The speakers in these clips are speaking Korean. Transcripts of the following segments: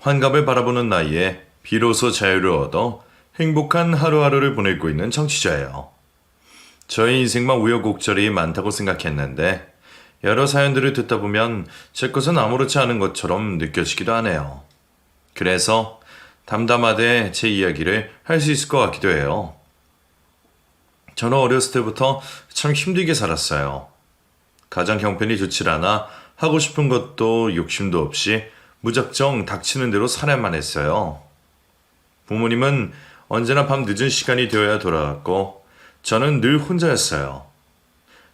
환갑을 바라보는 나이에 비로소 자유를 얻어 행복한 하루하루를 보내고 있는 청취자예요. 저의 인생만 우여곡절이 많다고 생각했는데 여러 사연들을 듣다 보면 제 것은 아무렇지 않은 것처럼 느껴지기도 하네요. 그래서 담담하되 제 이야기를 할 수 있을 것 같기도 해요. 저는 어렸을 때부터 참 힘들게 살았어요. 가장 형편이 좋질 않아 하고 싶은 것도 욕심도 없이 무작정 닥치는 대로 살아야만 했어요. 부모님은 언제나 밤 늦은 시간이 되어야 돌아왔고 저는 늘 혼자였어요.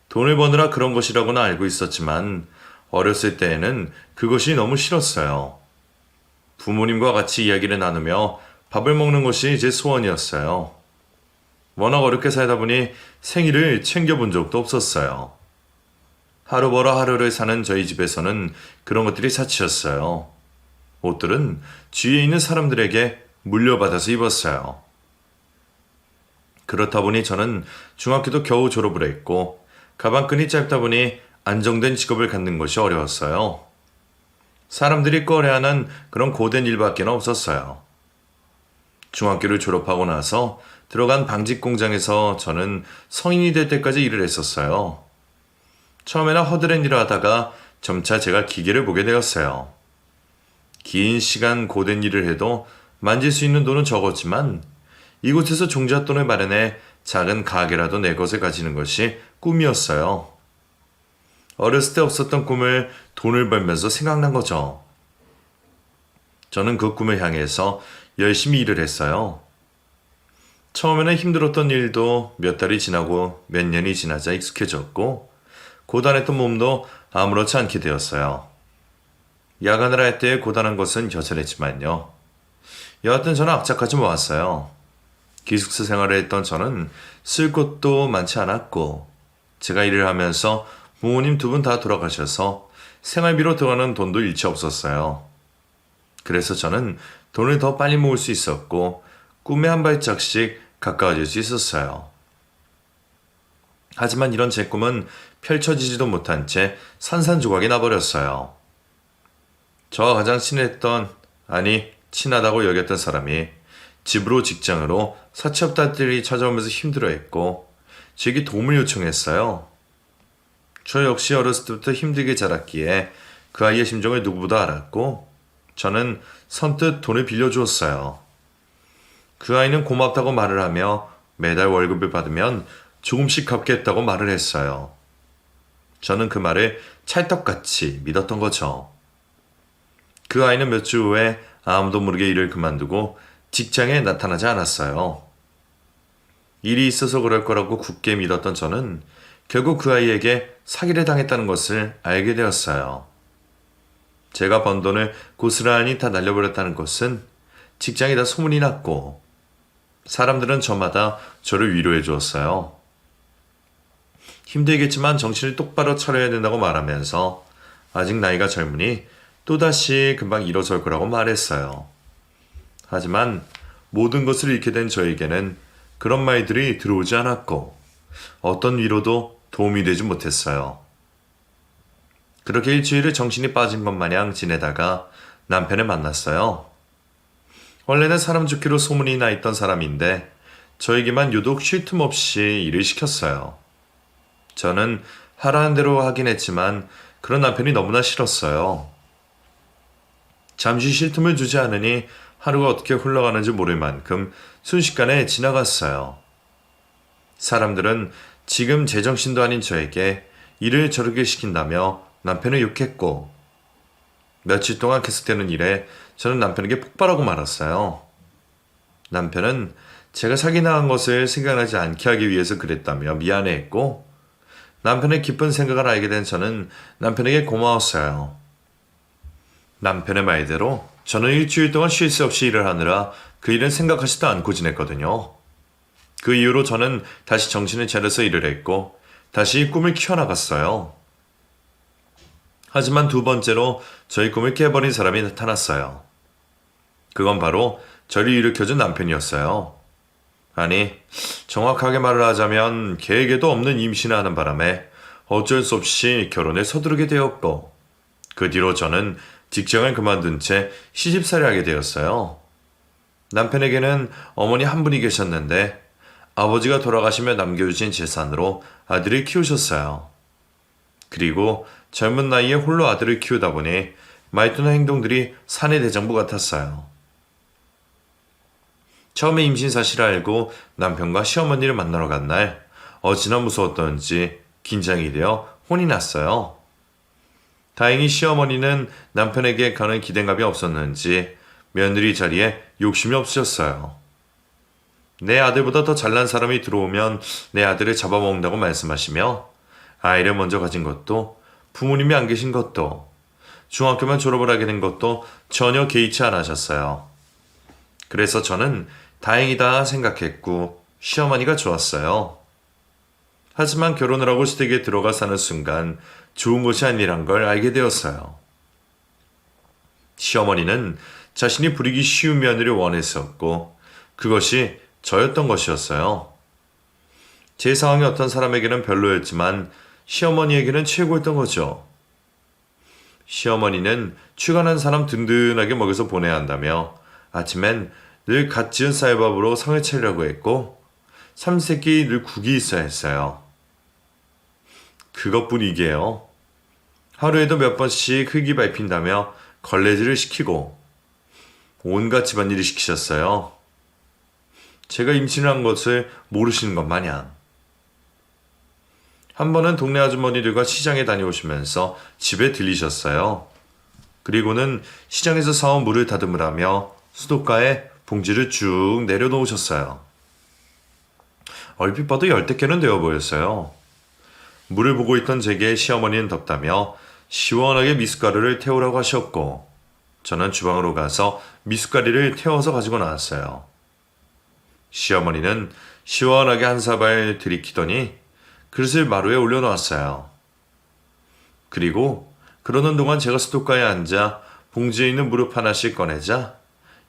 돈을 버느라 그런 것이라고는 알고 있었지만 어렸을 때에는 그것이 너무 싫었어요. 부모님과 같이 이야기를 나누며 밥을 먹는 것이 제 소원이었어요. 워낙 어렵게 살다 보니 생일을 챙겨본 적도 없었어요. 하루 벌어 하루를 사는 저희 집에서는 그런 것들이 사치였어요. 옷들은 주위에 있는 사람들에게 물려받아서 입었어요. 그렇다 보니 저는 중학교도 겨우 졸업을 했고 가방끈이 짧다 보니 안정된 직업을 갖는 것이 어려웠어요. 사람들이 꺼려하는 그런 고된 일밖에 없었어요. 중학교를 졸업하고 나서 들어간 방직 공장에서 저는 성인이 될 때까지 일을 했었어요. 처음에는 허드렛 일을 하다가 점차 제가 기계를 보게 되었어요. 긴 시간 고된 일을 해도 만질 수 있는 돈은 적었지만 이곳에서 종잣돈을 마련해 작은 가게라도 내 것을 가지는 것이 꿈이었어요. 어렸을 때 없었던 꿈을 돈을 벌면서 생각난 거죠. 저는 그 꿈을 향해서 열심히 일을 했어요. 처음에는 힘들었던 일도 몇 달이 지나고 몇 년이 지나자 익숙해졌고 고단했던 몸도 아무렇지 않게 되었어요. 야간을 할 때 고단한 것은 여전했지만요. 여하튼 저는 악착같이 모았어요. 기숙사 생활을 했던 저는 쓸 것도 많지 않았고 제가 일을 하면서 부모님 두 분 다 돌아가셔서 생활비로 들어가는 돈도 일치 없었어요. 그래서 저는 돈을 더 빨리 모을 수 있었고 꿈에 한 발짝씩 가까워질 수 있었어요. 하지만 이런 제 꿈은 펼쳐지지도 못한 채 산산조각이 나버렸어요. 저와 가장 친하다고 여겼던 사람이 집으로 직장으로 사채업자들이 찾아오면서 힘들어했고 제게 도움을 요청했어요. 저 역시 어렸을 때부터 힘들게 자랐기에 그 아이의 심정을 누구보다 알았고 저는 선뜻 돈을 빌려주었어요. 그 아이는 고맙다고 말을 하며 매달 월급을 받으면 조금씩 갚겠다고 말을 했어요. 저는 그 말을 찰떡같이 믿었던 거죠. 그 아이는 몇 주 후에 아무도 모르게 일을 그만두고 직장에 나타나지 않았어요. 일이 있어서 그럴 거라고 굳게 믿었던 저는 결국 그 아이에게 사기를 당했다는 것을 알게 되었어요. 제가 번 돈을 고스란히 다 날려버렸다는 것은 직장에 다 소문이 났고 사람들은 저마다 저를 위로해 주었어요. 힘들겠지만 정신을 똑바로 차려야 된다고 말하면서 아직 나이가 젊으니 또다시 금방 일어설 거라고 말했어요. 하지만 모든 것을 잃게 된 저에게는 그런 말들이 들어오지 않았고 어떤 위로도 도움이 되지 못했어요. 그렇게 일주일을 정신이 빠진 것 마냥 지내다가 남편을 만났어요. 원래는 사람 좋기로 소문이 나 있던 사람인데 저에게만 유독 쉴 틈 없이 일을 시켰어요. 저는 하라는 대로 하긴 했지만 그런 남편이 너무나 싫었어요. 잠시 쉴 틈을 주지 않으니 하루가 어떻게 흘러가는지 모를 만큼 순식간에 지나갔어요. 사람들은 지금 제정신도 아닌 저에게 일을 저렇게 시킨다며 남편을 욕했고 며칠 동안 계속되는 일에 저는 남편에게 폭발하고 말았어요. 남편은 제가 사기당한 것을 생각나지 않게 하기 위해서 그랬다며 미안해했고 남편의 기쁜 생각을 알게 된 저는 남편에게 고마웠어요. 남편의 말대로 저는 일주일 동안 쉴 새 없이 일을 하느라 그 일은 생각하지도 않고 지냈거든요. 그 이후로 저는 다시 정신을 차려서 일을 했고 다시 꿈을 키워나갔어요. 하지만 두 번째로 저희 꿈을 깨버린 사람이 나타났어요. 그건 바로 저를 일으켜준 남편이었어요. 아니, 정확하게 말을 하자면 계획에도 없는 임신을 하는 바람에 어쩔 수 없이 결혼에 서두르게 되었고 그 뒤로 저는 직장을 그만둔 채 시집살이 하게 되었어요. 남편에게는 어머니 한 분이 계셨는데 아버지가 돌아가시며 남겨주신 재산으로 아들을 키우셨어요. 그리고 젊은 나이에 홀로 아들을 키우다 보니 말투나 행동들이 사내 대장부 같았어요. 처음에 임신 사실을 알고 남편과 시어머니를 만나러 간 날 어찌나 무서웠던지 긴장이 되어 혼이 났어요. 다행히 시어머니는 남편에게 가는 기대감이 없었는지 며느리 자리에 욕심이 없으셨어요. 내 아들보다 더 잘난 사람이 들어오면 내 아들을 잡아먹는다고 말씀하시며 아이를 먼저 가진 것도 부모님이 안 계신 것도 중학교만 졸업을 하게 된 것도 전혀 개의치 않으셨어요. 그래서 저는 다행이다 생각했고 시어머니가 좋았어요. 하지만 결혼을 하고 시댁에 들어가 사는 순간 좋은 것이 아니란 걸 알게 되었어요. 시어머니는 자신이 부리기 쉬운 며느리를 원했었고 그것이 저였던 것이었어요. 제 상황이 어떤 사람에게는 별로였지만 시어머니에게는 최고였던 거죠. 시어머니는 출간한 사람 든든하게 먹여서 보내야 한다며 아침엔 늘 갓 지은 쌀밥으로 상을 차리라고 했고 삼시세끼 늘 국이 있어야 했어요. 그것뿐이게요. 하루에도 몇 번씩 흙이 밟힌다며 걸레질을 시키고 온갖 집안일을 시키셨어요. 제가 임신을 한 것을 모르시는 것 마냥. 한 번은 동네 아주머니들과 시장에 다녀오시면서 집에 들리셨어요. 그리고는 시장에서 사온 물을 다듬으라며 수도가에 봉지를 쭉 내려놓으셨어요. 얼핏 봐도 열댓 개는 되어 보였어요. 물을 보고 있던 제게 시어머니는 덥다며 시원하게 미숫가루를 태우라고 하셨고 저는 주방으로 가서 미숫가루를 태워서 가지고 나왔어요. 시어머니는 시원하게 한 사발 들이키더니 그릇을 마루에 올려놓았어요. 그리고 그러는 동안 제가 스토카에 앉아 봉지에 있는 무릎 하나씩 꺼내자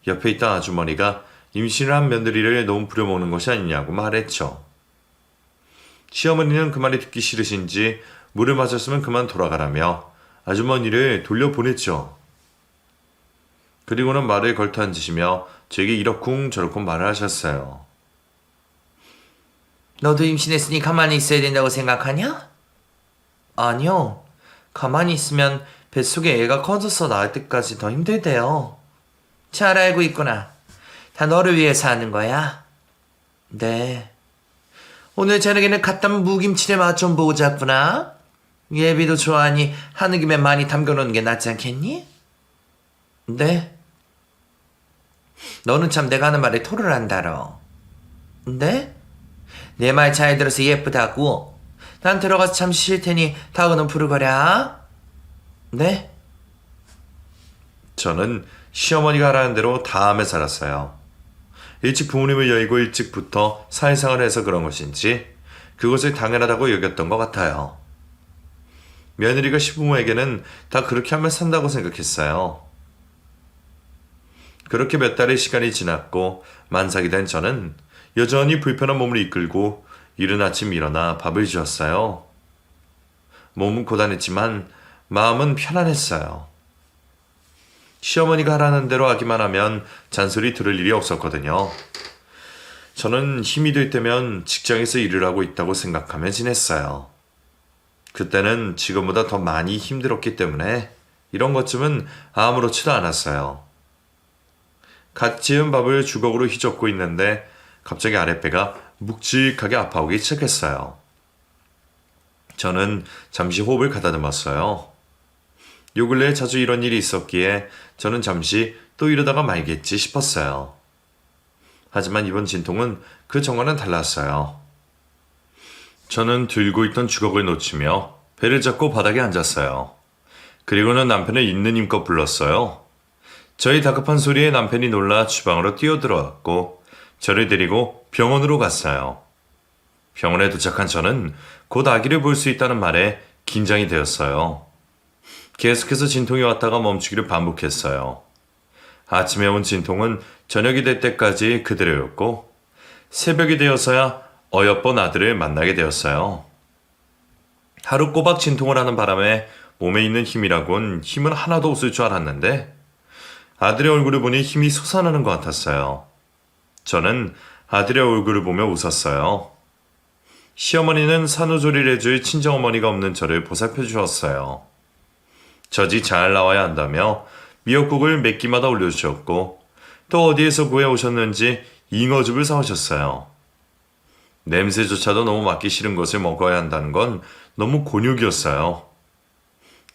옆에 있던 아주머니가 임신을 한 며느리를 너무 부려먹는 것이 아니냐고 말했죠. 시어머니는 그 말이 듣기 싫으신지 물을 마셨으면 그만 돌아가라며 아주머니를 돌려보냈죠. 그리고는 말을 걸터앉으시며 저에게 이러쿵저러쿵 말을 하셨어요. 너도 임신했으니 가만히 있어야 된다고 생각하냐? 아니요. 가만히 있으면 뱃속에 애가 커져서 나을 때까지 더 힘들대요. 잘 알고 있구나. 다 너를 위해서 하는 거야? 네. 오늘 저녁에는 갓담 무김치를 맛 좀 보고 잤구나. 예비도 좋아하니 하는 김에 많이 담겨놓는 게 낫지 않겠니? 네. 너는 참 내가 하는 말에 토를 한다러. 네? 내 말 잘 들어서 예쁘다고. 난 들어가서 잠시 쉴 테니 다음은 부르거라. 네? 저는 시어머니가 하라는 대로 다음에 살았어요. 일찍 부모님을 여의고 일찍부터 사회생활을 해서 그런 것인지 그것을 당연하다고 여겼던 것 같아요. 며느리가 시부모에게는 다 그렇게 하면 산다고 생각했어요. 그렇게 몇 달의 시간이 지났고 만삭이 된 저는 여전히 불편한 몸을 이끌고 이른 아침 일어나 밥을 지었어요. 몸은 고단했지만 마음은 편안했어요. 시어머니가 하라는 대로 하기만 하면 잔소리 들을 일이 없었거든요. 저는 힘이 될 때면 직장에서 일을 하고 있다고 생각하며 지냈어요. 그때는 지금보다 더 많이 힘들었기 때문에 이런 것쯤은 아무렇지도 않았어요. 갓 지은 밥을 주걱으로 휘젓고 있는데 갑자기 아랫배가 묵직하게 아파오기 시작했어요. 저는 잠시 호흡을 가다듬었어요. 요 근래에 자주 이런 일이 있었기에 저는 잠시 또 이러다가 말겠지 싶었어요. 하지만 이번 진통은 그 전과는 달랐어요. 저는 들고 있던 주걱을 놓치며 배를 잡고 바닥에 앉았어요. 그리고는 남편을 있는 힘껏 불렀어요. 저희 다급한 소리에 남편이 놀라 주방으로 뛰어들어왔고 저를 데리고 병원으로 갔어요. 병원에 도착한 저는 곧 아기를 볼 수 있다는 말에 긴장이 되었어요. 계속해서 진통이 왔다가 멈추기를 반복했어요. 아침에 온 진통은 저녁이 될 때까지 그대로였고 새벽이 되어서야 어여쁜 아들을 만나게 되었어요. 하루 꼬박 진통을 하는 바람에 몸에 있는 힘이라곤 힘은 하나도 없을 줄 알았는데 아들의 얼굴을 보니 힘이 솟아나는 것 같았어요. 저는 아들의 얼굴을 보며 웃었어요. 시어머니는 산후조리를 해줄 친정어머니가 없는 저를 보살펴 주었어요. 젖이 잘 나와야 한다며 미역국을 몇 끼마다 올려주셨고 또 어디에서 구해오셨는지 잉어즙을 사오셨어요. 냄새조차도 너무 맡기 싫은 것을 먹어야 한다는 건 너무 곤욕이었어요.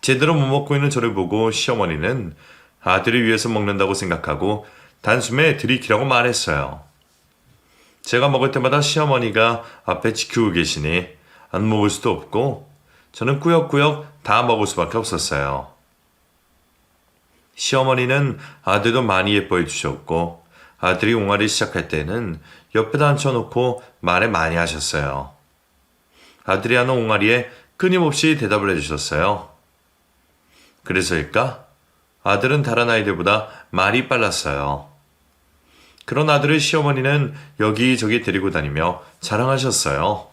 제대로 못 먹고 있는 저를 보고 시어머니는 아들을 위해서 먹는다고 생각하고 단숨에 들이키라고 말했어요. 제가 먹을 때마다 시어머니가 앞에 지키고 계시니 안 먹을 수도 없고 저는 꾸역꾸역 다 먹을 수밖에 없었어요. 시어머니는 아들도 많이 예뻐해 주셨고 아들이 옹알이 시작할 때는 옆에다 앉혀놓고 말을 많이 하셨어요. 아들이 하는 옹알이에 끊임없이 대답을 해주셨어요. 그래서일까? 아들은 다른 아이들보다 말이 빨랐어요. 그런 아들을 시어머니는 여기저기 데리고 다니며 자랑하셨어요.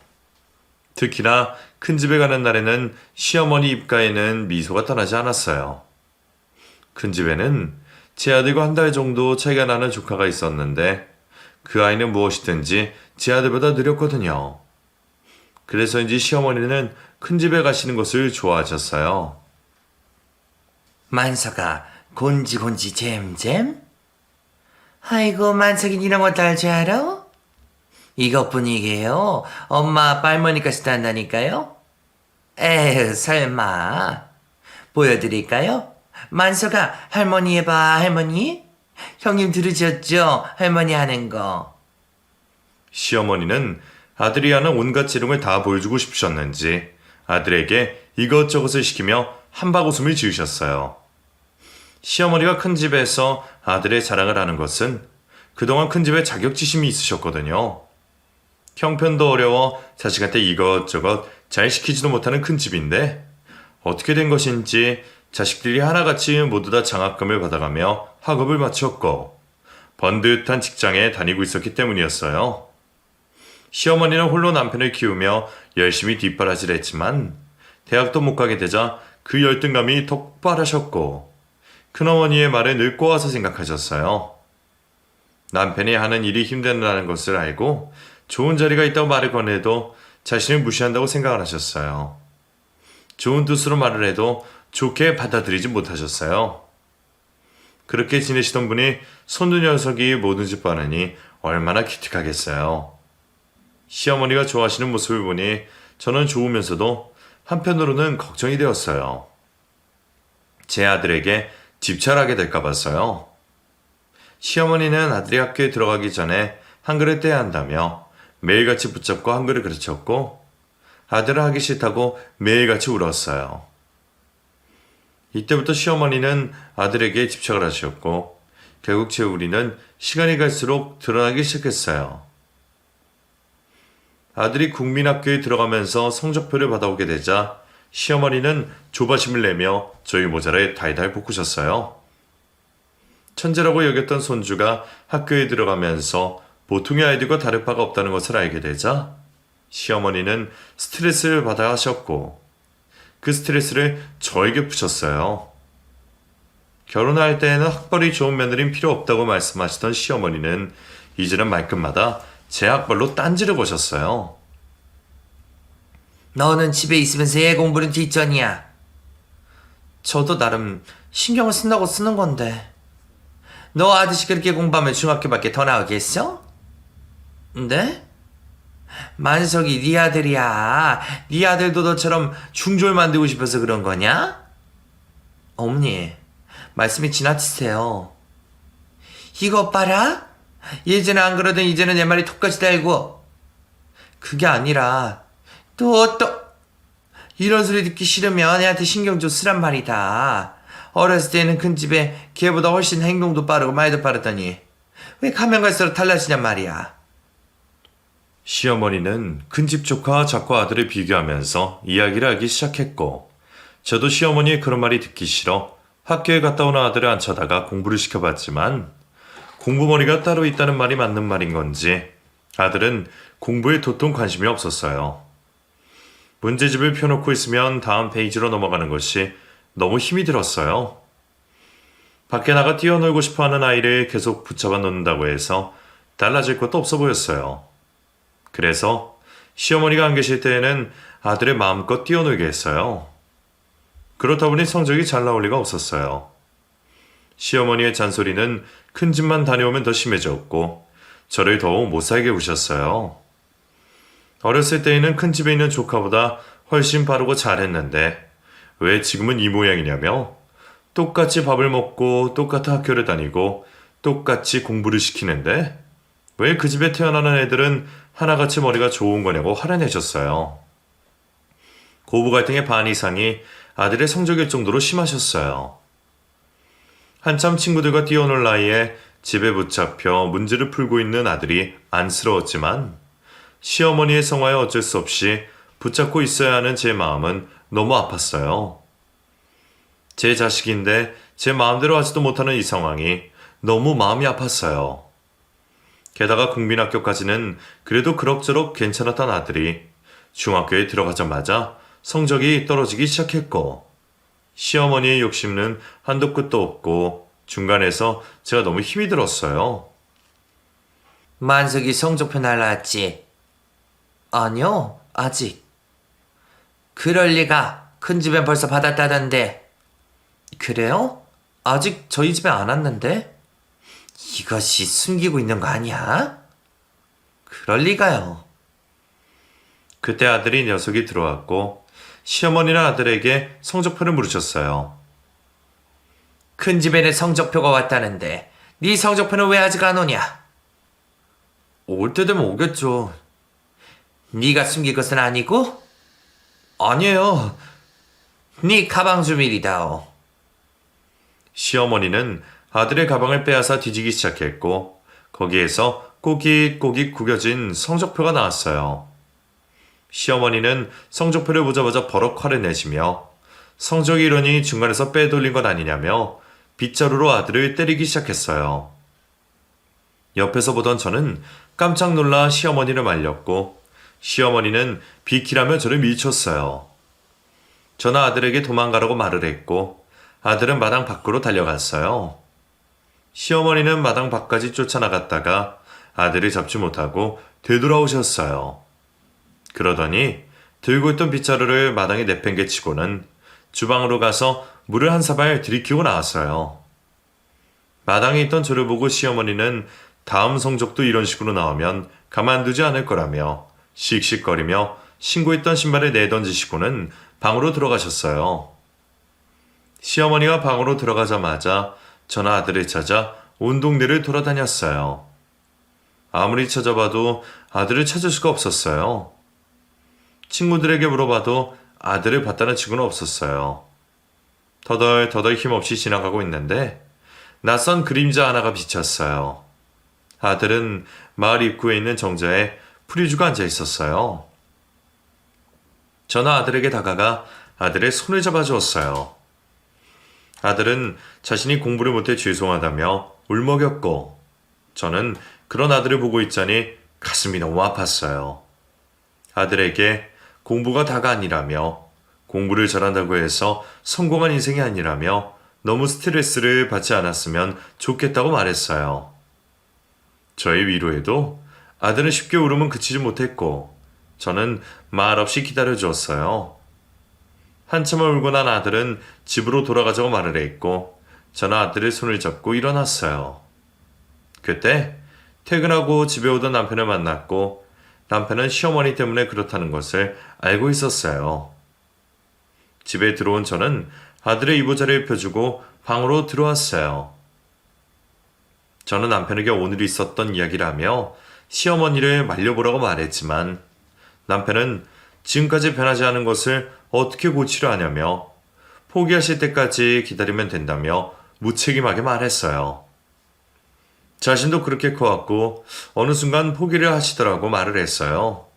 특히나 큰 집에 가는 날에는 시어머니 입가에는 미소가 떠나지 않았어요. 큰 집에는 제 아들과 한 달 정도 차이가 나는 조카가 있었는데 그 아이는 무엇이든지 제 아들보다 느렸거든요. 그래서인지 시어머니는 큰 집에 가시는 것을 좋아하셨어요. 만석아, 곤지곤지 잼잼? 아이고, 만석이 이런 것도 알 줄 알아? 이것뿐이게요. 엄마 아빠 할머니까지도 한다니까요. 에휴, 설마. 보여드릴까요? 만석아, 할머니 해봐, 할머니. 형님 들으셨죠? 할머니 하는 거. 시어머니는 아들이 하는 온갖 재롱을 다 보여주고 싶으셨는지 아들에게 이것저것을 시키며 한바구음을 지으셨어요. 시어머니가 큰 집에서 아들의 자랑을 하는 것은 그동안 큰 집에 자격지심이 있으셨거든요. 형편도 어려워 자식한테 이것저것 잘 시키지도 못하는 큰 집인데 어떻게 된 것인지 자식들이 하나같이 모두 다 장학금을 받아가며 학업을 마쳤고 번듯한 직장에 다니고 있었기 때문이었어요. 시어머니는 홀로 남편을 키우며 열심히 뒷바라지를 했지만 대학도 못 가게 되자 그 열등감이 폭발하셨고 큰어머니의 말에 늘 꼬아서 생각하셨어요. 남편이 하는 일이 힘들다는 것을 알고 좋은 자리가 있다고 말을 건네도 자신을 무시한다고 생각을 하셨어요. 좋은 뜻으로 말을 해도 좋게 받아들이지 못하셨어요. 그렇게 지내시던 분이 손주 녀석이 모든 집 봐느니 얼마나 기특하겠어요. 시어머니가 좋아하시는 모습을 보니 저는 좋으면서도 한편으로는 걱정이 되었어요. 제 아들에게 집찰하게 될까 봐서요. 시어머니는 아들이 학교에 들어가기 전에 한글을 떼야 한다며 매일같이 붙잡고 한글을 가르쳤고 아들은 하기 싫다고 매일같이 울었어요. 이때부터 시어머니는 아들에게 집착을 하셨고 결국 제 우리는 시간이 갈수록 드러나기 시작했어요. 아들이 국민학교에 들어가면서 성적표를 받아오게 되자 시어머니는 조바심을 내며 저희 모자를 달달 볶으셨어요. 천재라고 여겼던 손주가 학교에 들어가면서 보통의 아이들과 다를 바가 없다는 것을 알게 되자 시어머니는 스트레스를 받아 하셨고 그 스트레스를 저에게 푸셨어요. 결혼할 때에는 학벌이 좋은 며느리는 필요 없다고 말씀하시던 시어머니는 이제는 말끝마다 제 학벌로 딴지를 거셨어요. 너는 집에 있으면서 애 공부는 뒷전이야. 저도 나름 신경을 쓴다고 쓰는 건데. 너 아저씨 그렇게 공부하면 중학교밖에 더 나오겠어? 네? 만석이 네 아들이야. 네 아들도 너처럼 중졸 만들고 싶어서 그런 거냐? 어머니, 말씀이 지나치세요. 이것 봐라. 예전에 안 그러던 이제는 내 말이 톡까지 달고. 그게 아니라 또 이런 소리 듣기 싫으면 애한테 신경 좀 쓰란 말이다. 어렸을 때는 큰 집에 걔보다 훨씬 행동도 빠르고 말도 빠르더니 왜 가면 갈수록 달라지냔 말이야. 시어머니는 큰집 조카와 자꾸 아들을 비교하면서 이야기를 하기 시작했고 저도 시어머니의 그런 말이 듣기 싫어 학교에 갔다 온 아들을 앉혀다가 공부를 시켜봤지만 공부머리가 따로 있다는 말이 맞는 말인 건지 아들은 공부에 도통 관심이 없었어요. 문제집을 펴놓고 있으면 다음 페이지로 넘어가는 것이 너무 힘이 들었어요. 밖에 나가 뛰어놀고 싶어하는 아이를 계속 붙잡아 놓는다고 해서 달라질 것도 없어 보였어요. 그래서 시어머니가 안 계실 때에는 아들의 마음껏 뛰어놀게 했어요. 그렇다 보니 성적이 잘 나올 리가 없었어요. 시어머니의 잔소리는 큰 집만 다녀오면 더 심해졌고 저를 더욱 못살게 구셨어요. 어렸을 때에는 큰 집에 있는 조카보다 훨씬 바르고 잘했는데 왜 지금은 이 모양이냐며 똑같이 밥을 먹고 똑같은 학교를 다니고 똑같이 공부를 시키는데 왜 그 집에 태어나는 애들은 하나같이 머리가 좋은 거냐고 화를 내셨어요. 고부 갈등의 반 이상이 아들의 성적일 정도로 심하셨어요. 한참 친구들과 뛰어놀 나이에 집에 붙잡혀 문제를 풀고 있는 아들이 안쓰러웠지만 시어머니의 성화에 어쩔 수 없이 붙잡고 있어야 하는 제 마음은 너무 아팠어요. 제 자식인데 제 마음대로 하지도 못하는 이 상황이 너무 마음이 아팠어요. 게다가 국민학교까지는 그래도 그럭저럭 괜찮았던 아들이 중학교에 들어가자마자 성적이 떨어지기 시작했고 시어머니의 욕심은 한도 끝도 없고 중간에서 제가 너무 힘이 들었어요. 만석이 성적표 날라왔지? 아니요, 아직. 그럴 리가. 큰 집엔 벌써 받았다던데. 그래요? 아직 저희 집에 안 왔는데? 이것이 숨기고 있는 거 아니야? 그럴 리가요. 그때 아들이 녀석이 들어왔고 시어머니는 아들에게 성적표를 물으셨어요. 큰 집에는 성적표가 왔다는데 네 성적표는 왜 아직 안 오냐? 올 때 되면 오겠죠. 네가 숨길 것은 아니고? 아니에요. 네 가방 주밀이다오. 시어머니는 아들의 가방을 빼앗아 뒤지기 시작했고 거기에서 꼬깃꼬깃 구겨진 성적표가 나왔어요. 시어머니는 성적표를 보자마자 버럭 화를 내시며 성적이 이러니 중간에서 빼돌린 것 아니냐며 빗자루로 아들을 때리기 시작했어요. 옆에서 보던 저는 깜짝 놀라 시어머니를 말렸고 시어머니는 비키라며 저를 밀쳤어요. 저는 아들에게 도망가라고 말을 했고 아들은 마당 밖으로 달려갔어요. 시어머니는 마당 밖까지 쫓아나갔다가 아들을 잡지 못하고 되돌아오셨어요. 그러더니 들고 있던 빗자루를 마당에 내팽개치고는 주방으로 가서 물을 한 사발 들이키고 나왔어요. 마당에 있던 저를 보고 시어머니는 다음 성적도 이런 식으로 나오면 가만두지 않을 거라며 씩씩거리며 신고했던 신발을 내던지시고는 방으로 들어가셨어요. 시어머니가 방으로 들어가자마자 저는 아들을 찾아 온 동네를 돌아다녔어요. 아무리 찾아봐도 아들을 찾을 수가 없었어요. 친구들에게 물어봐도 아들을 봤다는 친구는 없었어요. 터덜터덜 힘없이 지나가고 있는데 낯선 그림자 하나가 비쳤어요. 아들은 마을 입구에 있는 정자에 풀이 죽어 앉아 있었어요. 저는 아들에게 다가가 아들의 손을 잡아주었어요. 아들은 자신이 공부를 못해 죄송하다며 울먹였고 저는 그런 아들을 보고 있자니 가슴이 너무 아팠어요. 아들에게 공부가 다가 아니라며 공부를 잘한다고 해서 성공한 인생이 아니라며 너무 스트레스를 받지 않았으면 좋겠다고 말했어요. 저의 위로에도 아들은 쉽게 울음은 그치지 못했고 저는 말없이 기다려주었어요. 한참을 울고 난 아들은 집으로 돌아가자고 말을 했고 저는 아들의 손을 잡고 일어났어요. 그때 퇴근하고 집에 오던 남편을 만났고 남편은 시어머니 때문에 그렇다는 것을 알고 있었어요. 집에 들어온 저는 아들의 이부자리를 펴주고 방으로 들어왔어요. 저는 남편에게 오늘 있었던 이야기를 하며 시어머니를 말려보라고 말했지만 남편은 지금까지 변하지 않은 것을 어떻게 고치려 하냐며 포기하실 때까지 기다리면 된다며 무책임하게 말했어요. 자신도 그렇게 커왔고 어느 순간 포기를 하시더라고 말을 했어요.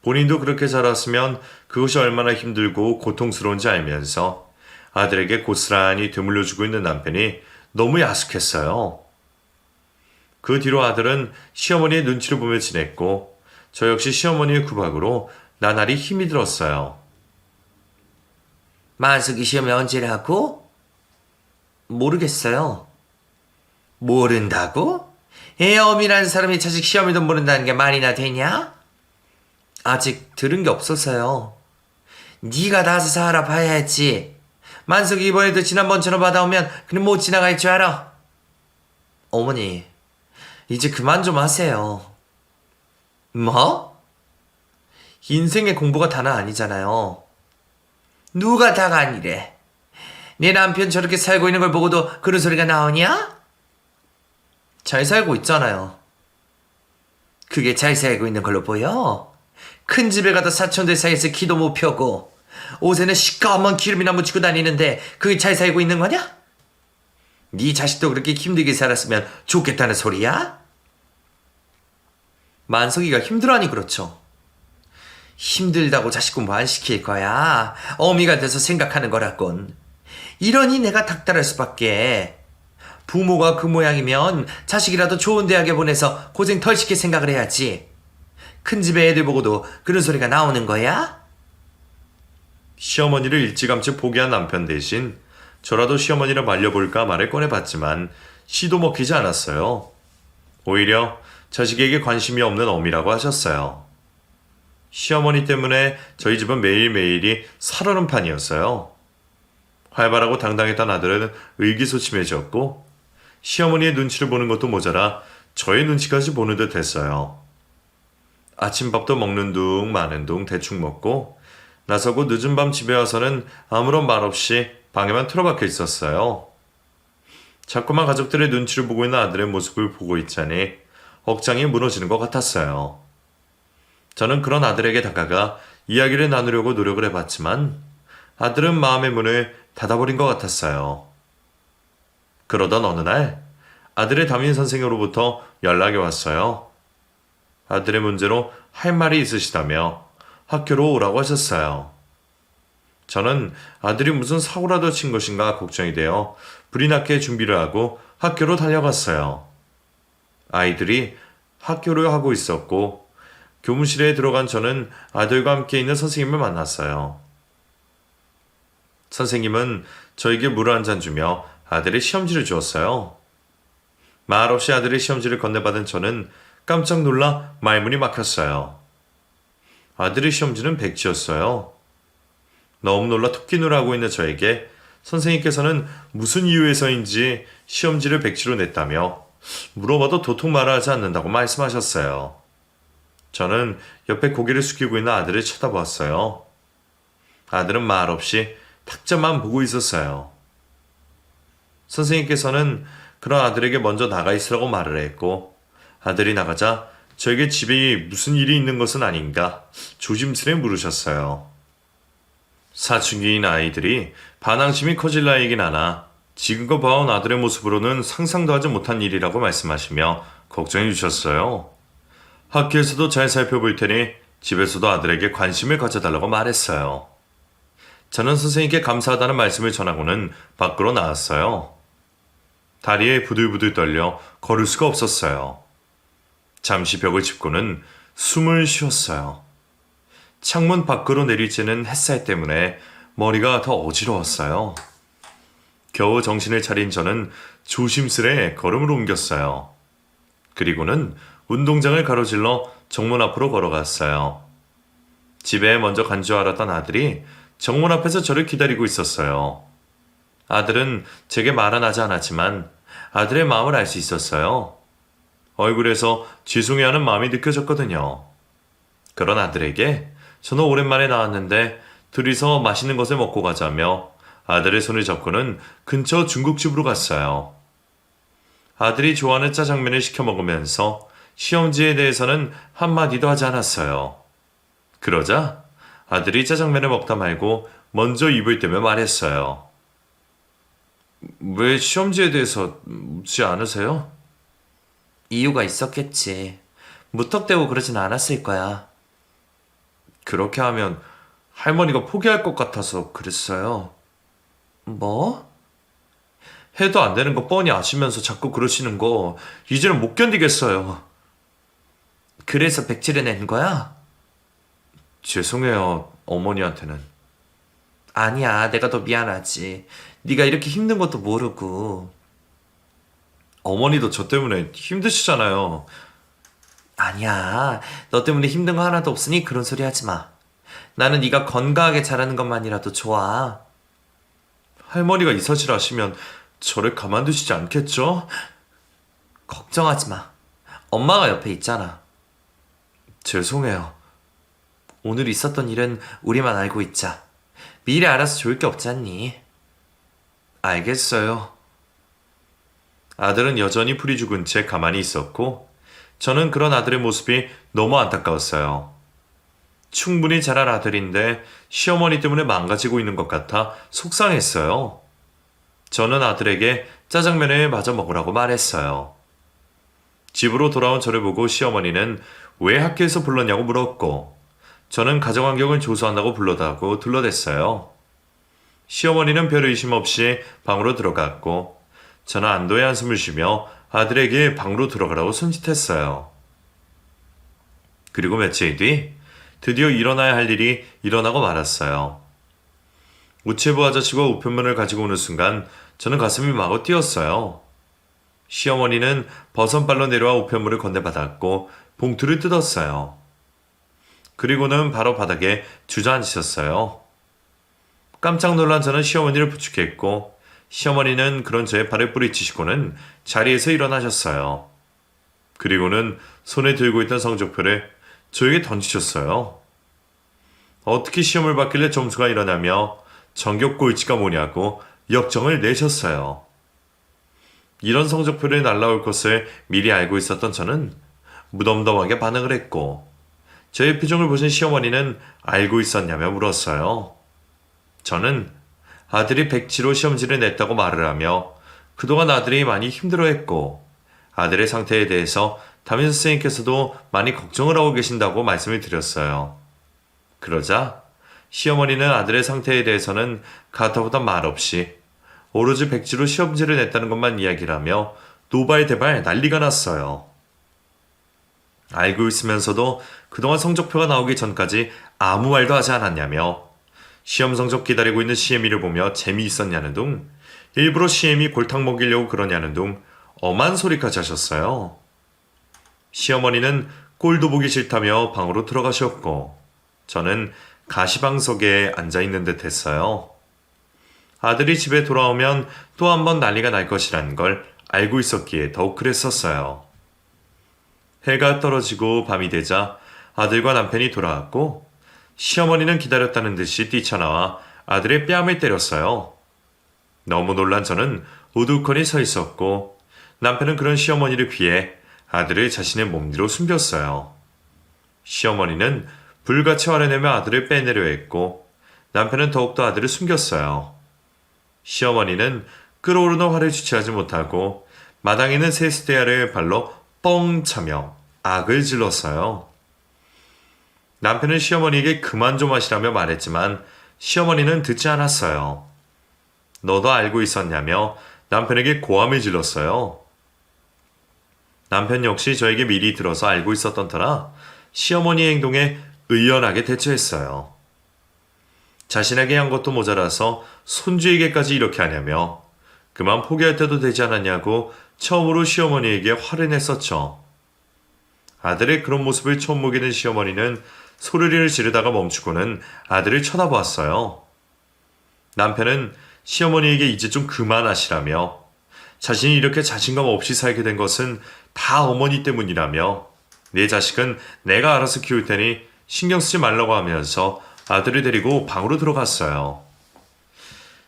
본인도 그렇게 자랐으면 그것이 얼마나 힘들고 고통스러운지 알면서 아들에게 고스란히 되물려주고 있는 남편이 너무 야속했어요. 그 뒤로 아들은 시어머니의 눈치를 보며 지냈고 저 역시 시어머니의 구박으로 나날이 힘이 들었어요. 만석이 시험이 언제라고? 모르겠어요. 모른다고? 애엄이라는 사람이 자식 시험에도 모른다는 게 말이나 되냐? 아직 들은 게 없어서요. 네가 나서서 알아봐야지. 만석이 이번에도 지난번처럼 받아오면 그는 못 지나갈 줄 알아. 어머니, 이제 그만 좀 하세요. 뭐? 인생의 공부가 다는 아니잖아요. 누가 다가 아니래. 내 남편 저렇게 살고 있는 걸 보고도 그런 소리가 나오냐? 잘 살고 있잖아요. 그게 잘 살고 있는 걸로 보여? 큰 집에 가다 사촌들 사이에서 기도 못 펴고 옷에는 시꺼먼 기름이나 묻히고 다니는데 그게 잘 살고 있는 거냐? 네 자식도 그렇게 힘들게 살았으면 좋겠다는 소리야? 만석이가 힘들어하니 그렇죠. 힘들다고 자식 공부 안 시킬 거야. 어미가 돼서 생각하는 거라곤. 이러니 내가 닥달할 수밖에. 부모가 그 모양이면 자식이라도 좋은 대학에 보내서 고생 덜 시킬 생각을 해야지. 큰 집에 애들 보고도 그런 소리가 나오는 거야? 시어머니를 일찌감치 포기한 남편 대신 저라도 시어머니를 말려볼까 말을 꺼내봤지만 시도 먹히지 않았어요. 오히려 자식에게 관심이 없는 어미라고 하셨어요. 시어머니 때문에 저희 집은 매일매일이 살얼음판이었어요. 활발하고 당당했던 아들은 의기소침해졌고 시어머니의 눈치를 보는 것도 모자라 저의 눈치까지 보는 듯 했어요. 아침밥도 먹는 둥 마는 둥 대충 먹고 나서고 늦은 밤 집에 와서는 아무런 말 없이 방에만 틀어박혀 있었어요. 자꾸만 가족들의 눈치를 보고 있는 아들의 모습을 보고 있자니 억장이 무너지는 것 같았어요. 저는 그런 아들에게 다가가 이야기를 나누려고 노력을 해봤지만 아들은 마음의 문을 닫아버린 것 같았어요. 그러던 어느 날 아들의 담임 선생으로부터 연락이 왔어요. 아들의 문제로 할 말이 있으시다며 학교로 오라고 하셨어요. 저는 아들이 무슨 사고라도 친 것인가 걱정이 되어 불이 났게 준비를 하고 학교로 달려갔어요. 아이들이 학교를 하고 있었고 교무실에 들어간 저는 아들과 함께 있는 선생님을 만났어요. 선생님은 저에게 물 한 잔 주며 아들의 시험지를 주었어요. 말없이 아들의 시험지를 건네받은 저는 깜짝 놀라 말문이 막혔어요. 아들의 시험지는 백지였어요. 너무 놀라 토끼놀이 하고 있는 저에게 선생님께서는 무슨 이유에서인지 시험지를 백지로 냈다며 물어봐도 도통 말을 하지 않는다고 말씀하셨어요. 저는 옆에 고개를 숙이고 있는 아들을 쳐다보았어요. 아들은 말없이 탁자만 보고 있었어요. 선생님께서는 그런 아들에게 먼저 나가 있으라고 말을 했고 아들이 나가자 저에게 집에 무슨 일이 있는 것은 아닌가 조심스레 물으셨어요. 사춘기인 아이들이 반항심이 커질 나이긴 하나 지금껏 봐온 아들의 모습으로는 상상도 하지 못한 일이라고 말씀하시며 걱정해 주셨어요. 학교에서도 잘 살펴볼 테니 집에서도 아들에게 관심을 가져달라고 말했어요. 저는 선생님께 감사하다는 말씀을 전하고는 밖으로 나왔어요. 다리에 부들부들 떨려 걸을 수가 없었어요. 잠시 벽을 짚고는 숨을 쉬었어요. 창문 밖으로 내리쬐는 햇살 때문에 머리가 더 어지러웠어요. 겨우 정신을 차린 저는 조심스레 걸음을 옮겼어요. 그리고는 운동장을 가로질러 정문 앞으로 걸어갔어요. 집에 먼저 간 줄 알았던 아들이 정문 앞에서 저를 기다리고 있었어요. 아들은 제게 말은 하지 않았지만 아들의 마음을 알 수 있었어요. 얼굴에서 죄송해하는 마음이 느껴졌거든요. 그런 아들에게 저는 오랜만에 나왔는데 둘이서 맛있는 것을 먹고 가자며 아들의 손을 잡고는 근처 중국집으로 갔어요. 아들이 좋아하는 짜장면을 시켜 먹으면서 시험지에 대해서는 한마디도 하지 않았어요. 그러자 아들이 짜장면을 먹다 말고 먼저 입을 떼며 말했어요. 왜 시험지에 대해서 묻지 않으세요? 이유가 있었겠지. 무턱대고 그러진 않았을 거야. 그렇게 하면 할머니가 포기할 것 같아서 그랬어요. 뭐? 해도 안 되는 거 뻔히 아시면서 자꾸 그러시는 거 이제는 못 견디겠어요. 그래서 백지를 낸 거야? 죄송해요, 어머니한테는. 아니야, 내가 더 미안하지. 네가 이렇게 힘든 것도 모르고. 어머니도 저 때문에 힘드시잖아요. 아니야, 너 때문에 힘든 거 하나도 없으니 그런 소리 하지 마. 나는 네가 건강하게 자라는 것만이라도 좋아. 할머니가 이 사실 아시면 저를 가만두시지 않겠죠? 걱정하지 마. 엄마가 옆에 있잖아. 죄송해요. 오늘 있었던 일은 우리만 알고 있자. 미리 알아서 좋을 게 없지 않니? 알겠어요. 아들은 여전히 풀이 죽은 채 가만히 있었고, 저는 그런 아들의 모습이 너무 안타까웠어요. 충분히 자랄 아들인데 시어머니 때문에 망가지고 있는 것 같아 속상했어요. 저는 아들에게 짜장면을 마저 먹으라고 말했어요. 집으로 돌아온 저를 보고 시어머니는 왜 학교에서 불렀냐고 물었고, 저는 가정환경을 조사한다고 불러다고 둘러댔어요. 시어머니는 별 의심 없이 방으로 들어갔고, 저는 안도의 한숨을 쉬며 아들에게 방으로 들어가라고 손짓했어요. 그리고 며칠 뒤 드디어 일어나야 할 일이 일어나고 말았어요. 우체부 아저씨가 우편물을 가지고 오는 순간 저는 가슴이 마구 뛰었어요. 시어머니는 버선발로 내려와 우편물을 건네받았고 봉투를 뜯었어요. 그리고는 바로 바닥에 주저앉으셨어요. 깜짝 놀란 저는 시어머니를 부축했고, 시어머니는 그런 저의 발을 뿌리치시고는 자리에서 일어나셨어요. 그리고는 손에 들고 있던 성적표를 저에게 던지셨어요. 어떻게 시험을 봤길래 점수가 이러냐며 전교 꼴찌가 뭐냐고 역정을 내셨어요. 이런 성적표를 날라올 것을 미리 알고 있었던 저는 무덤덤하게 반응을 했고, 저의 표정을 보신 시어머니는 알고 있었냐며 물었어요. 저는 아들이 백지로 시험지를 냈다고 말을 하며 그동안 아들이 많이 힘들어했고 아들의 상태에 대해서 담임 선생님께서도 많이 걱정을 하고 계신다고 말씀을 드렸어요. 그러자 시어머니는 아들의 상태에 대해서는 가타보다 말 없이 오로지 백지로 시험지를 냈다는 것만 이야기를 하며 노발대발 난리가 났어요. 알고 있으면서도 그동안 성적표가 나오기 전까지 아무 말도 하지 않았냐며, 시험 성적 기다리고 있는 시애미를 보며 재미있었냐는 둥, 일부러 시애미 골탕 먹이려고 그러냐는 둥 엄한 소리까지 하셨어요. 시어머니는 꼴도 보기 싫다며 방으로 들어가셨고, 저는 가시방석에 앉아있는 듯 했어요. 아들이 집에 돌아오면 또 한 번 난리가 날 것이라는 걸 알고 있었기에 더욱 그랬었어요. 해가 떨어지고 밤이 되자 아들과 남편이 돌아왔고, 시어머니는 기다렸다는 듯이 뛰쳐나와 아들의 뺨을 때렸어요. 너무 놀란 저는 우두커니 서 있었고, 남편은 그런 시어머니를 피해 아들을 자신의 몸 뒤로 숨겼어요. 시어머니는 불같이 화를 내며 아들을 빼내려 했고, 남편은 더욱더 아들을 숨겼어요. 시어머니는 끓어오르는 화를 주체하지 못하고 마당에 있는 세수대야를 발로 뻥 차며 악을 질렀어요. 남편은 시어머니에게 그만 좀 하시라며 말했지만 시어머니는 듣지 않았어요. 너도 알고 있었냐며 남편에게 고함을 질렀어요. 남편 역시 저에게 미리 들어서 알고 있었던 터라 시어머니의 행동에 의연하게 대처했어요. 자신에게 한 것도 모자라서 손주에게까지 이렇게 하냐며 그만 포기할 때도 되지 않았냐고 처음으로 시어머니에게 화를 냈었죠. 아들의 그런 모습을 처음 보게 된 시어머니는 소리를 지르다가 멈추고는 아들을 쳐다보았어요. 남편은 시어머니에게 이제 좀 그만하시라며, 자신이 이렇게 자신감 없이 살게 된 것은 다 어머니 때문이라며, 내 자식은 내가 알아서 키울 테니 신경 쓰지 말라고 하면서 아들을 데리고 방으로 들어갔어요.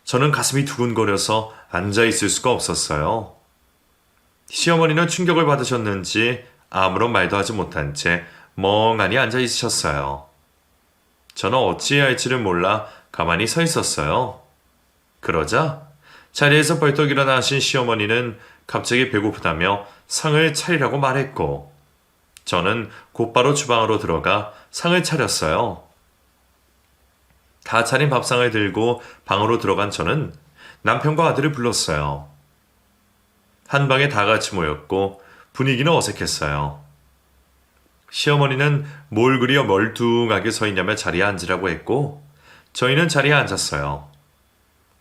저는 가슴이 두근거려서 앉아있을 수가 없었어요. 시어머니는 충격을 받으셨는지 아무런 말도 하지 못한 채 멍하니 앉아있으셨어요. 저는 어찌해야 할지를 몰라 가만히 서 있었어요. 그러자 자리에서 벌떡 일어나신 시어머니는 갑자기 배고프다며 상을 차리라고 말했고, 저는 곧바로 주방으로 들어가 상을 차렸어요. 다 차린 밥상을 들고 방으로 들어간 저는 남편과 아들을 불렀어요. 한 방에 다 같이 모였고 분위기는 어색했어요. 시어머니는 뭘 그리 멀뚱하게 서 있냐며 자리에 앉으라고 했고 저희는 자리에 앉았어요.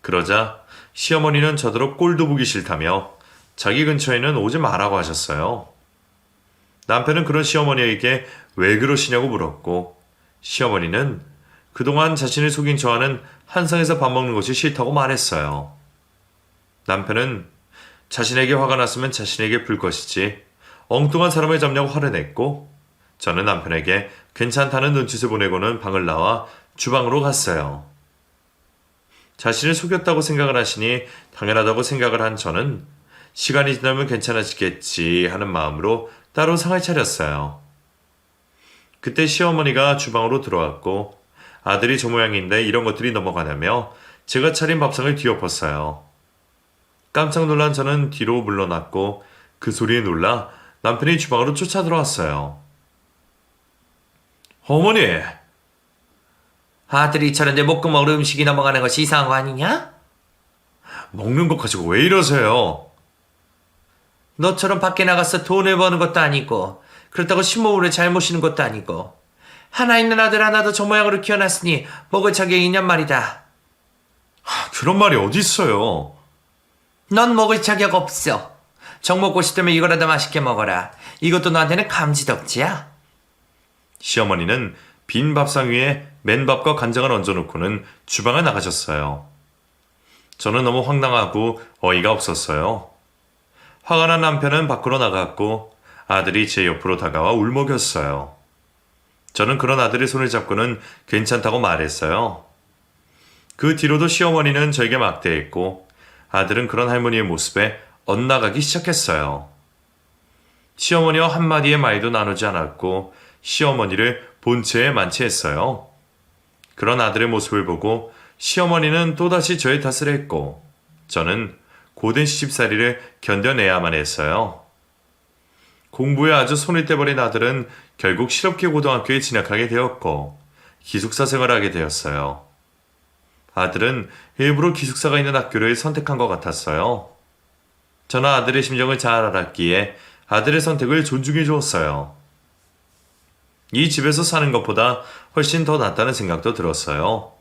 그러자 시어머니는 저더러 꼴도 보기 싫다며 자기 근처에는 오지 말라고 하셨어요. 남편은 그런 시어머니에게 왜 그러시냐고 물었고 시어머니는 그동안 자신을 속인 저와는 한상에서 밥 먹는 것이 싫다고 말했어요. 남편은 자신에게 화가 났으면 자신에게 불 것이지 엉뚱한 사람을 잡냐고 화를 냈고 저는 남편에게 괜찮다는 눈짓을 보내고는 방을 나와 주방으로 갔어요. 자신을 속였다고 생각을 하시니 당연하다고 생각을 한 저는 시간이 지나면 괜찮아지겠지 하는 마음으로 따로 상을 차렸어요. 그때 시어머니가 주방으로 들어왔고 아들이 저 모양인데 이런 것들이 넘어가냐며 제가 차린 밥상을 뒤엎었어요. 깜짝 놀란 저는 뒤로 물러났고 그 소리에 놀라 남편이 주방으로 쫓아 들어왔어요. 어머니! 아들이 저런데 목구멍으로 음식이 넘어가는 것이 이상한 거 아니냐? 먹는 것 가지고 왜 이러세요? 너처럼 밖에 나가서 돈을 버는 것도 아니고 그렇다고 신모를 잘 모시는 것도 아니고 하나 있는 아들 하나도 저 모양으로 키워놨으니 먹을 자격이 있냔 말이다. 그런 말이 어디 있어요? 넌 먹을 자격 없어. 정 먹고 싶다면 이거라도 맛있게 먹어라. 이것도 너한테는 감지덕지야. 시어머니는 빈 밥상 위에 맨밥과 간장을 얹어놓고는 주방에 나가셨어요. 저는 너무 황당하고 어이가 없었어요. 화가 난 남편은 밖으로 나갔고 아들이 제 옆으로 다가와 울먹였어요. 저는 그런 아들의 손을 잡고는 괜찮다고 말했어요. 그 뒤로도 시어머니는 저에게 막대했고 아들은 그런 할머니의 모습에 엇나가기 시작했어요. 시어머니와 한마디의 말도 나누지 않았고 시어머니를 본체에 만취했어요. 그런 아들의 모습을 보고 시어머니는 또다시 저의 탓을 했고 저는 고된 시집살이를 견뎌내야만 했어요. 공부에 아주 손을 떼버린 아들은 결국 실업계 고등학교에 진학하게 되었고 기숙사 생활을 하게 되었어요. 아들은 일부러 기숙사가 있는 학교를 선택한 것 같았어요. 저는 아들의 심정을 잘 알았기에 아들의 선택을 존중해 주었어요. 이 집에서 사는 것보다 훨씬 더 낫다는 생각도 들었어요.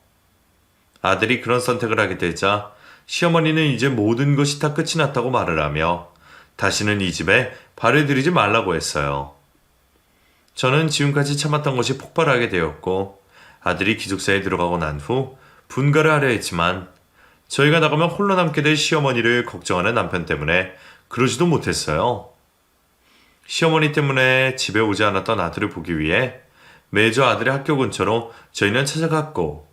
아들이 그런 선택을 하게 되자 시어머니는 이제 모든 것이 다 끝이 났다고 말을 하며 다시는 이 집에 발을 들이지 말라고 했어요. 저는 지금까지 참았던 것이 폭발하게 되었고 아들이 기숙사에 들어가고 난 후 분가를 하려 했지만 저희가 나가면 홀로 남게 될 시어머니를 걱정하는 남편 때문에 그러지도 못했어요. 시어머니 때문에 집에 오지 않았던 아들을 보기 위해 매주 아들의 학교 근처로 저희는 찾아갔고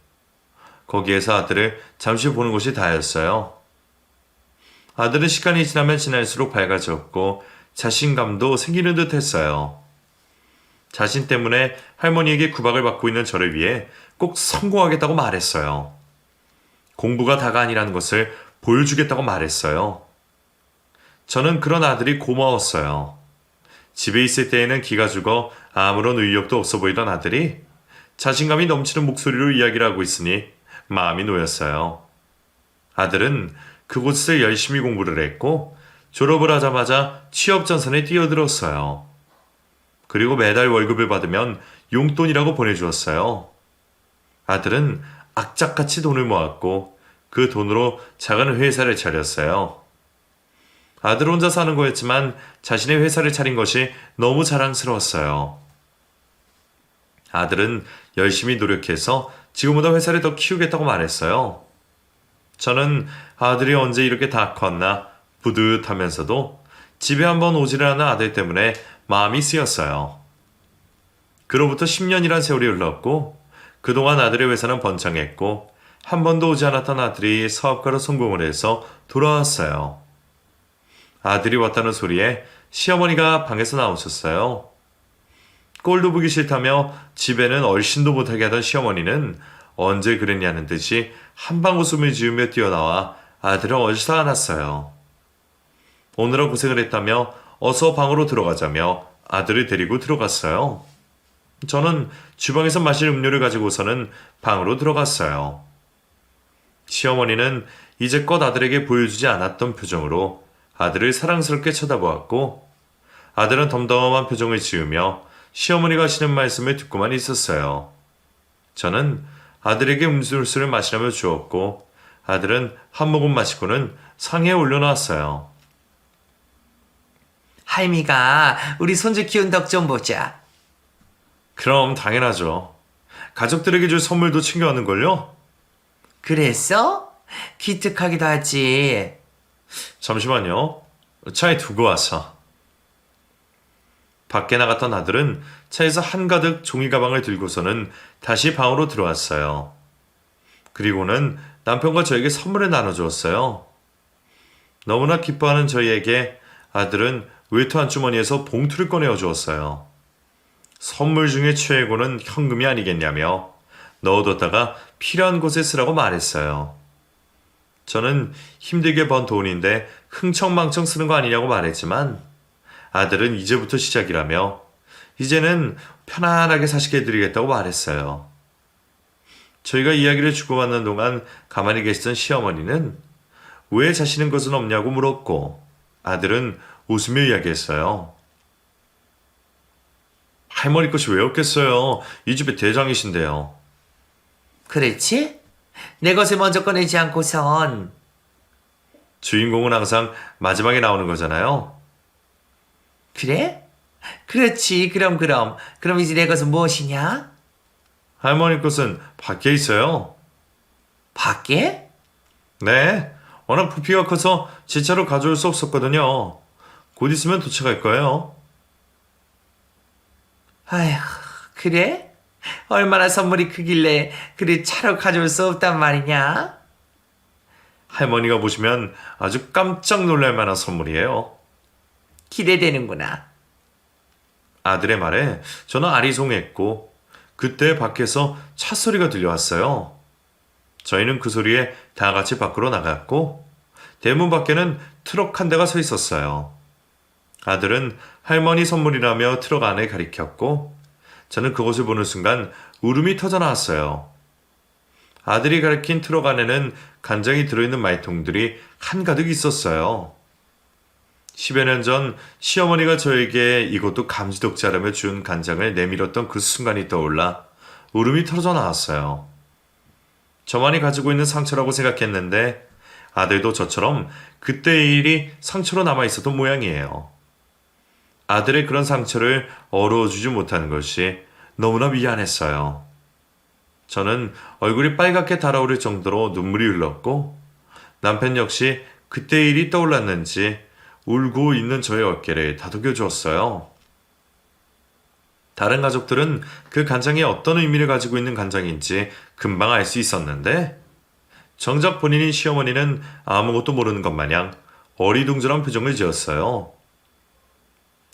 거기에서 아들을 잠시 보는 것이 다였어요. 아들은 시간이 지나면 지날수록 밝아졌고 자신감도 생기는 듯 했어요. 자신 때문에 할머니에게 구박을 받고 있는 저를 위해 꼭 성공하겠다고 말했어요. 공부가 다가 아니라는 것을 보여주겠다고 말했어요. 저는 그런 아들이 고마웠어요. 집에 있을 때에는 기가 죽어 아무런 의욕도 없어 보이던 아들이 자신감이 넘치는 목소리로 이야기를 하고 있으니 마음이 놓였어요. 아들은 그곳에서 열심히 공부를 했고 졸업을 하자마자 취업 전선에 뛰어들었어요. 그리고 매달 월급을 받으면 용돈이라고 보내주었어요. 아들은 악착같이 돈을 모았고 그 돈으로 작은 회사를 차렸어요. 아들 혼자 사는 거였지만 자신의 회사를 차린 것이 너무 자랑스러웠어요. 아들은 열심히 노력해서 지금보다 회사를 더 키우겠다고 말했어요. 저는 아들이 언제 이렇게 다 컸나 뿌듯하면서도 집에 한번 오지를 않은 아들 때문에 마음이 쓰였어요. 그로부터 10년이란 세월이 흘렀고 그동안 아들의 회사는 번창했고 한 번도 오지 않았던 아들이 사업가로 성공을 해서 돌아왔어요. 아들이 왔다는 소리에 시어머니가 방에서 나오셨어요. 꼴도 보기 싫다며 집에는 얼씬도 못하게 하던 시어머니는 언제 그랬냐는 듯이 한방 웃음을 지으며 뛰어나와 아들을 얼싸 안았어요. 오늘은 고생을 했다며 어서 방으로 들어가자며 아들을 데리고 들어갔어요. 저는 주방에서 마실 음료를 가지고서는 방으로 들어갔어요. 시어머니는 이제껏 아들에게 보여주지 않았던 표정으로 아들을 사랑스럽게 쳐다보았고 아들은 덤덤한 표정을 지으며 시어머니가 하시는 말씀을 듣고만 있었어요. 저는 아들에게 음료수를 마시라며 주었고 아들은 한 모금 마시고는 상에 올려놓았어요. 할미가 우리 손주 키운 덕 좀 보자. 그럼 당연하죠. 가족들에게 줄 선물도 챙겨왔는걸요? 그랬어? 기특하기도 하지. 잠시만요. 차에 두고 와서. 밖에 나갔던 아들은 차에서 한가득 종이 가방을 들고서는 다시 방으로 들어왔어요. 그리고는 남편과 저에게 선물을 나눠주었어요. 너무나 기뻐하는 저희에게 아들은 외투 안주머니에서 봉투를 꺼내어 주었어요. 선물 중에 최고는 현금이 아니겠냐며 넣어뒀다가 필요한 곳에 쓰라고 말했어요. 저는 힘들게 번 돈인데 흥청망청 쓰는 거 아니냐고 말했지만 아들은 이제부터 시작이라며 이제는 편안하게 사시게 해드리겠다고 말했어요. 저희가 이야기를 주고받는 동안 가만히 계시던 시어머니는 왜 자시는 것은 없냐고 물었고 아들은 웃으며 이야기했어요. 할머니 것이 왜 없겠어요? 이 집의 대장이신데요. 그렇지? 내 것을 먼저 꺼내지 않고선. 주인공은 항상 마지막에 나오는 거잖아요. 그래? 그렇지. 그럼 이제 내 것은 무엇이냐? 할머니 것은 밖에 있어요. 밖에? 네, 워낙 부피가 커서 제 차로 가져올 수 없었거든요. 곧 있으면 도착할 거예요. 아휴, 그래? 얼마나 선물이 크길래 그리 차로 가져올 수 없단 말이냐? 할머니가 보시면 아주 깜짝 놀랄 만한 선물이에요. 기대되는구나. 아들의 말에 저는 아리송했고 그때 밖에서 차 소리가 들려왔어요. 저희는 그 소리에 다 같이 밖으로 나갔고 대문 밖에는 트럭 한 대가 서 있었어요. 아들은 할머니 선물이라며 트럭 안을 가리켰고 저는 그것을 보는 순간 울음이 터져 나왔어요. 아들이 가리킨 트럭 안에는 간장이 들어있는 말통들이 한가득 있었어요. 10여 년 전 시어머니가 저에게 이것도 감지독자라며 준 간장을 내밀었던 그 순간이 떠올라 울음이 터져 나왔어요. 저만이 가지고 있는 상처라고 생각했는데 아들도 저처럼 그때의 일이 상처로 남아 있었던 모양이에요. 아들의 그런 상처를 어루어주지 못하는 것이 너무나 미안했어요. 저는 얼굴이 빨갛게 달아오를 정도로 눈물이 흘렀고 남편 역시 그때의 일이 떠올랐는지 울고 있는 저의 어깨를 다독여 주었어요. 다른 가족들은 그 간장이 어떤 의미를 가지고 있는 간장인지 금방 알 수 있었는데 정작 본인인 시어머니는 아무것도 모르는 것 마냥 어리둥절한 표정을 지었어요.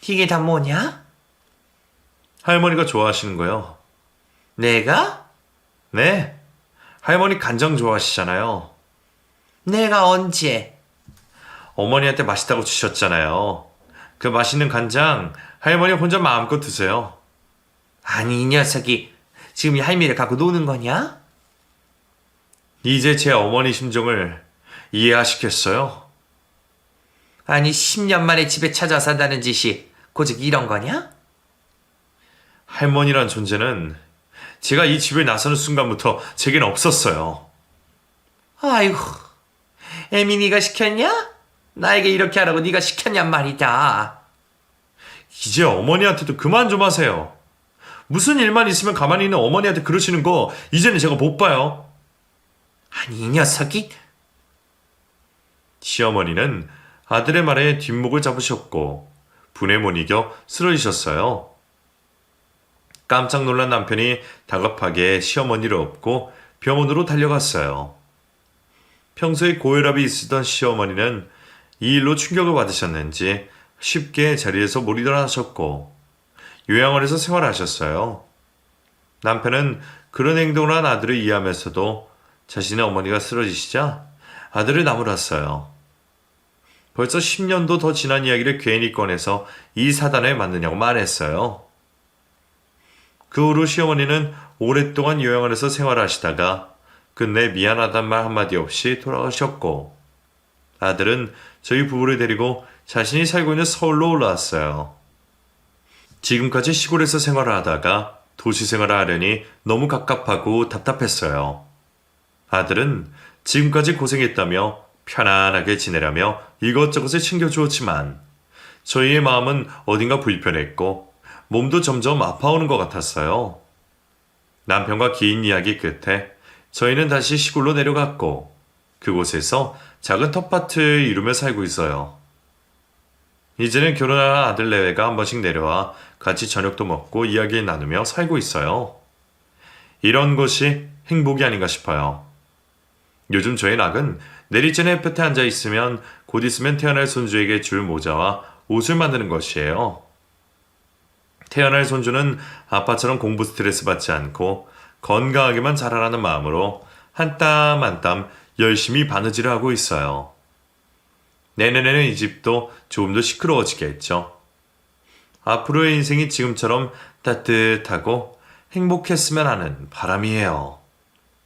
이게 다 뭐냐? 할머니가 좋아하시는 거요. 내가? 네, 할머니 간장 좋아하시잖아요. 내가 언제? 어머니한테 맛있다고 주셨잖아요. 그 맛있는 간장 할머니 혼자 마음껏 드세요. 아니, 이 녀석이 지금 이 할미를 갖고 노는 거냐? 이제 제 어머니 심정을 이해하시겠어요? 아니, 10년 만에 집에 찾아와서 한다는 짓이 고작 이런 거냐? 할머니란 존재는 제가 이 집을 나서는 순간부터 제겐 없었어요. 아이고, 에미니가 시켰냐? 나에게 이렇게 하라고 네가 시켰냔 말이다. 이제 어머니한테도 그만 좀 하세요. 무슨 일만 있으면 가만히 있는 어머니한테 그러시는 거 이제는 제가 못 봐요. 아니, 이 녀석이? 시어머니는 아들의 말에 뒷목을 잡으셨고 분에 못 이겨 쓰러지셨어요. 깜짝 놀란 남편이 다급하게 시어머니를 업고 병원으로 달려갔어요. 평소에 고혈압이 있으던 시어머니는 이 일로 충격을 받으셨는지 쉽게 자리에서 못 일어나셨고 요양원에서 생활하셨어요. 남편은 그런 행동을 한 아들을 이해하면서도 자신의 어머니가 쓰러지시자 아들을 나무랐어요. 벌써 10년도 더 지난 이야기를 괜히 꺼내서 이 사단에 맞느냐고 말했어요. 그 후로 시어머니는 오랫동안 요양원에서 생활하시다가 끝내 미안하단 말 한마디 없이 돌아가셨고 아들은 저희 부부를 데리고 자신이 살고 있는 서울로 올라왔어요. 지금까지 시골에서 생활을 하다가 도시 생활을 하려니 너무 갑갑하고 답답했어요. 아들은 지금까지 고생했다며 편안하게 지내라며 이것저것을 챙겨주었지만 저희의 마음은 어딘가 불편했고 몸도 점점 아파오는 것 같았어요. 남편과 긴 이야기 끝에 저희는 다시 시골로 내려갔고 그곳에서 작은 텃밭을 이루며 살고 있어요. 이제는 결혼한 아들 내외가 한 번씩 내려와 같이 저녁도 먹고 이야기 나누며 살고 있어요. 이런 것이 행복이 아닌가 싶어요. 요즘 저희 낙은 내리쬐는 햇볕에 앉아 있으면 곧 있으면 태어날 손주에게 줄 모자와 옷을 만드는 것이에요. 태어날 손주는 아빠처럼 공부 스트레스 받지 않고 건강하게만 자라라는 마음으로 한 땀 한 땀 열심히 바느질을 하고 있어요. 내년에는 이 집도 조금 더 시끄러워지겠죠. 앞으로의 인생이 지금처럼 따뜻하고 행복했으면 하는 바람이에요.